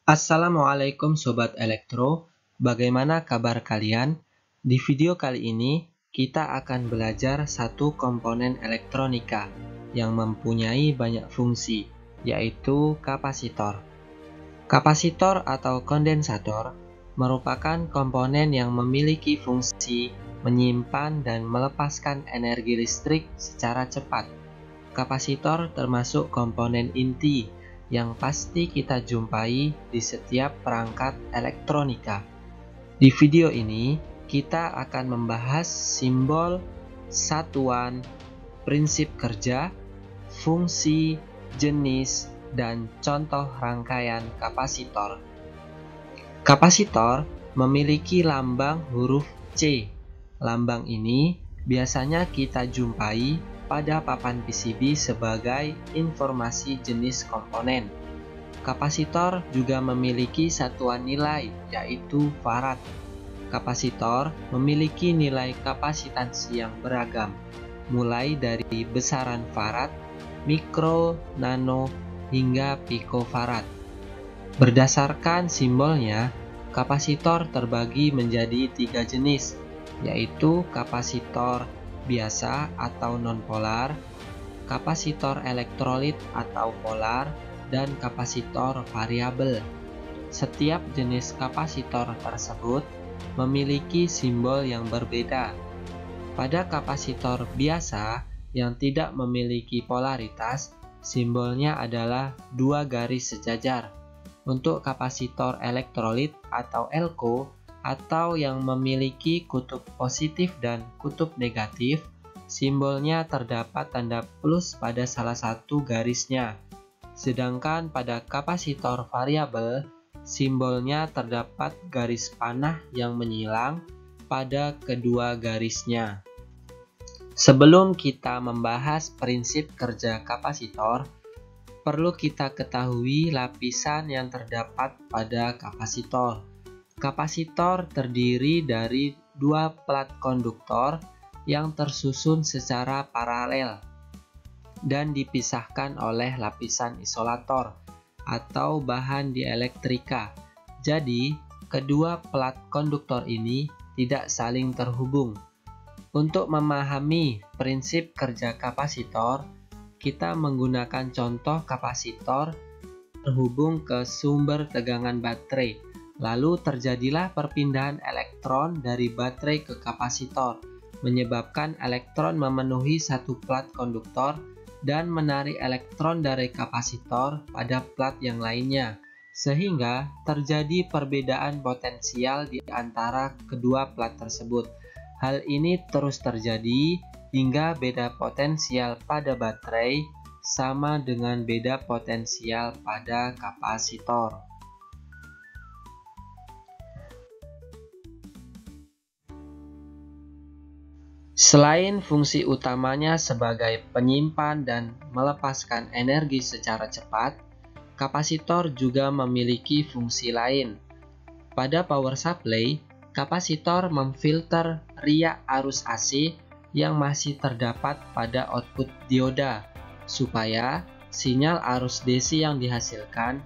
Assalamualaikum Sobat Elektro, bagaimana kabar kalian? Di video kali ini, kita akan belajar satu komponen elektronika yang mempunyai banyak fungsi, yaitu kapasitor. Kapasitor atau kondensator merupakan komponen yang memiliki fungsi menyimpan dan melepaskan energi listrik secara cepat. Kapasitor termasuk komponen inti yang pasti kita jumpai di setiap perangkat elektronika. Di video ini, kita akan membahas simbol, satuan, prinsip kerja, fungsi, jenis, dan contoh rangkaian kapasitor. Kapasitor memiliki lambang huruf C. Lambang ini biasanya kita jumpai pada papan PCB sebagai informasi jenis komponen. Kapasitor juga memiliki satuan nilai, yaitu farad. Kapasitor memiliki nilai kapasitansi yang beragam, mulai dari besaran farad, mikro, nano, hingga pikofarad. Berdasarkan simbolnya, kapasitor terbagi menjadi 3 jenis, yaitu kapasitor biasa atau nonpolar, kapasitor elektrolit atau polar, dan kapasitor variabel. Setiap jenis kapasitor tersebut memiliki simbol yang berbeda. Pada kapasitor biasa yang tidak memiliki polaritas, simbolnya adalah 2 garis sejajar. Untuk kapasitor elektrolit atau elko, atau yang memiliki kutub positif dan kutub negatif, simbolnya terdapat tanda plus pada salah satu garisnya. Sedangkan pada kapasitor variabel, simbolnya terdapat garis panah yang menyilang pada kedua garisnya. Sebelum kita membahas prinsip kerja kapasitor, perlu kita ketahui lapisan yang terdapat pada kapasitor. Kapasitor terdiri dari 2 plat konduktor yang tersusun secara paralel dan dipisahkan oleh lapisan isolator atau bahan dielektrika. Jadi, kedua plat konduktor ini tidak saling terhubung. Untuk memahami prinsip kerja kapasitor, kita menggunakan contoh kapasitor terhubung ke sumber tegangan baterai. Lalu terjadilah perpindahan elektron dari baterai ke kapasitor, menyebabkan elektron memenuhi satu plat konduktor dan menarik elektron dari kapasitor pada plat yang lainnya, sehingga terjadi perbedaan potensial di antara kedua plat tersebut. Hal ini terus terjadi hingga beda potensial pada baterai sama dengan beda potensial pada kapasitor. Selain fungsi utamanya sebagai penyimpan dan melepaskan energi secara cepat, kapasitor juga memiliki fungsi lain. Pada power supply, kapasitor memfilter riak arus AC yang masih terdapat pada output dioda, supaya sinyal arus DC yang dihasilkan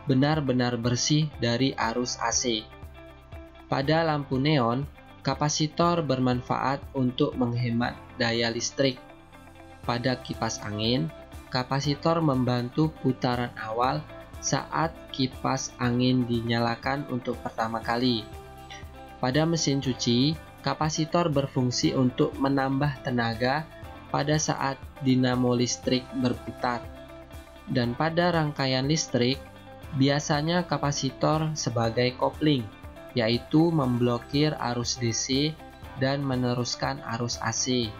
benar-benar bersih dari arus AC. Pada lampu neon, kapasitor bermanfaat untuk menghemat daya listrik. Pada kipas angin, kapasitor membantu putaran awal saat kipas angin dinyalakan untuk pertama kali. Pada mesin cuci, kapasitor berfungsi untuk menambah tenaga pada saat dinamo listrik berputar. Dan pada rangkaian listrik, biasanya kapasitor sebagai kopling, yaitu memblokir arus DC dan meneruskan arus AC.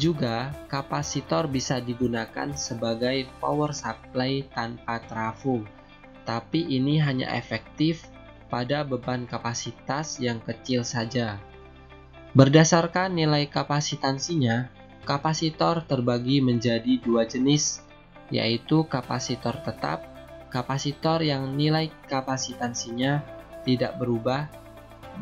Juga, kapasitor bisa digunakan sebagai power supply tanpa trafo, tapi ini hanya efektif pada beban kapasitas yang kecil saja. Berdasarkan nilai kapasitansinya, kapasitor terbagi menjadi 2 jenis, yaitu kapasitor tetap, kapasitor yang nilai kapasitansinya tidak berubah,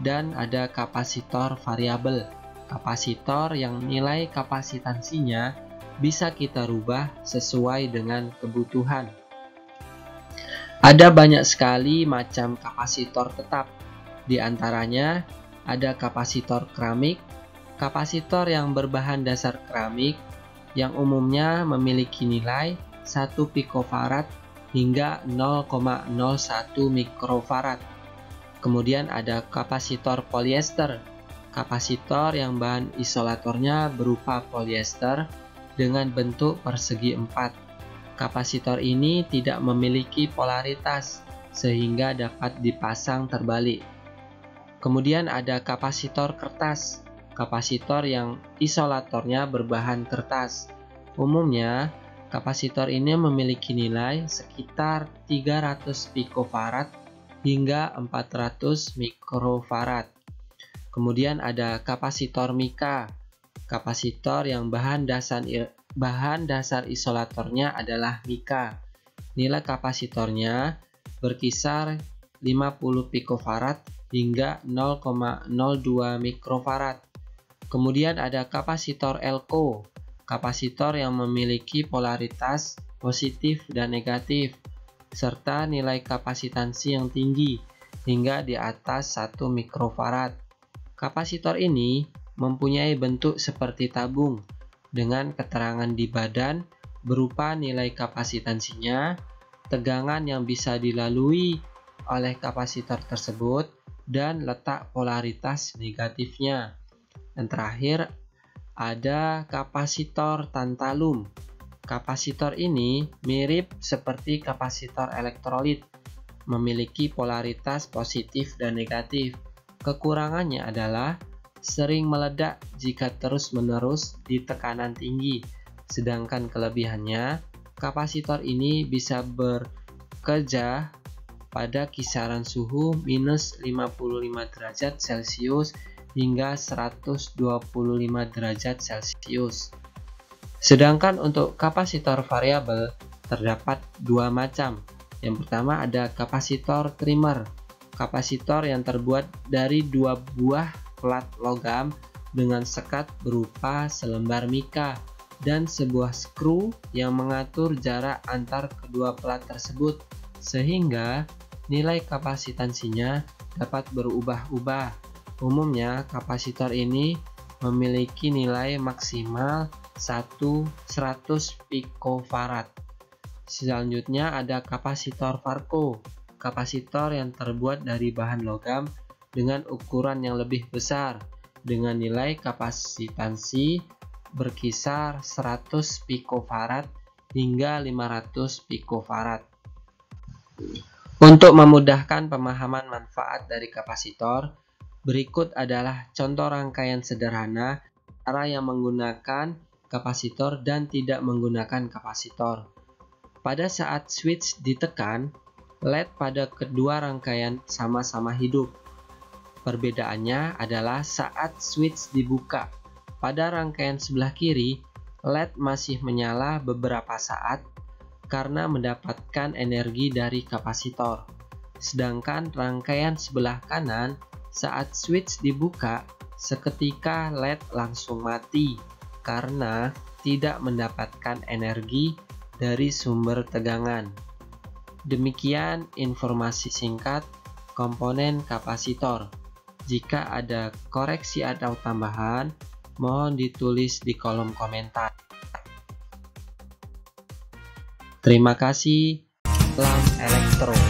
dan ada kapasitor variabel, kapasitor yang nilai kapasitansinya bisa kita rubah sesuai dengan kebutuhan. Ada banyak sekali macam kapasitor tetap. Di antaranya ada kapasitor keramik, kapasitor yang berbahan dasar keramik yang umumnya memiliki nilai 1 pikofarad hingga 0,01 mikrofarad. Kemudian ada kapasitor polyester, kapasitor yang bahan isolatornya berupa polyester dengan bentuk persegi 4. Kapasitor ini tidak memiliki polaritas sehingga dapat dipasang terbalik. Kemudian ada kapasitor kertas, kapasitor yang isolatornya berbahan kertas. Umumnya, kapasitor ini memiliki nilai sekitar 300 pikofarad hingga 400 mikrofarad. Kemudian ada kapasitor mika, kapasitor yang bahan dasar isolatornya adalah mika. Nilai kapasitornya berkisar 50 pikofarad hingga 0,02 mikrofarad. Kemudian ada kapasitor elko, kapasitor yang memiliki polaritas positif dan negatif, serta nilai kapasitansi yang tinggi hingga di atas 1 mikrofarad. Kapasitor ini mempunyai bentuk seperti tabung, dengan keterangan di badan berupa nilai kapasitansinya, tegangan yang bisa dilalui oleh kapasitor tersebut, dan letak polaritas negatifnya. Dan terakhir, ada kapasitor tantalum. Kapasitor ini mirip seperti kapasitor elektrolit, memiliki polaritas positif dan negatif. Kekurangannya adalah sering meledak jika terus-menerus di tekanan tinggi, sedangkan kelebihannya, kapasitor ini bisa bekerja pada kisaran suhu minus 55 derajat Celcius hingga 125 derajat Celcius. Sedangkan untuk kapasitor variabel terdapat dua macam. Yang pertama ada kapasitor trimmer, kapasitor yang terbuat dari dua buah plat logam dengan sekat berupa selembar mika dan sebuah skru yang mengatur jarak antar kedua plat tersebut sehingga nilai kapasitansinya dapat berubah-ubah. Umumnya kapasitor ini memiliki nilai maksimal 100 pikofarad. Selanjutnya ada kapasitor Farco, kapasitor yang terbuat dari bahan logam dengan ukuran yang lebih besar dengan nilai kapasitansi berkisar 100 pikofarad hingga 500 pikofarad. Untuk memudahkan pemahaman manfaat dari kapasitor, berikut adalah contoh rangkaian sederhana cara yang menggunakan kapasitor dan tidak menggunakan kapasitor. Pada saat switch ditekan, LED pada kedua rangkaian sama-sama hidup. Perbedaannya adalah saat switch dibuka. Pada rangkaian sebelah kiri, LED masih menyala beberapa saat karena mendapatkan energi dari kapasitor. Sedangkan rangkaian sebelah kanan, saat switch dibuka, seketika LED langsung mati karena tidak mendapatkan energi dari sumber tegangan. Demikian informasi singkat komponen kapasitor. Jika ada koreksi atau tambahan, mohon ditulis di kolom komentar. Terima kasih. Salam elektro.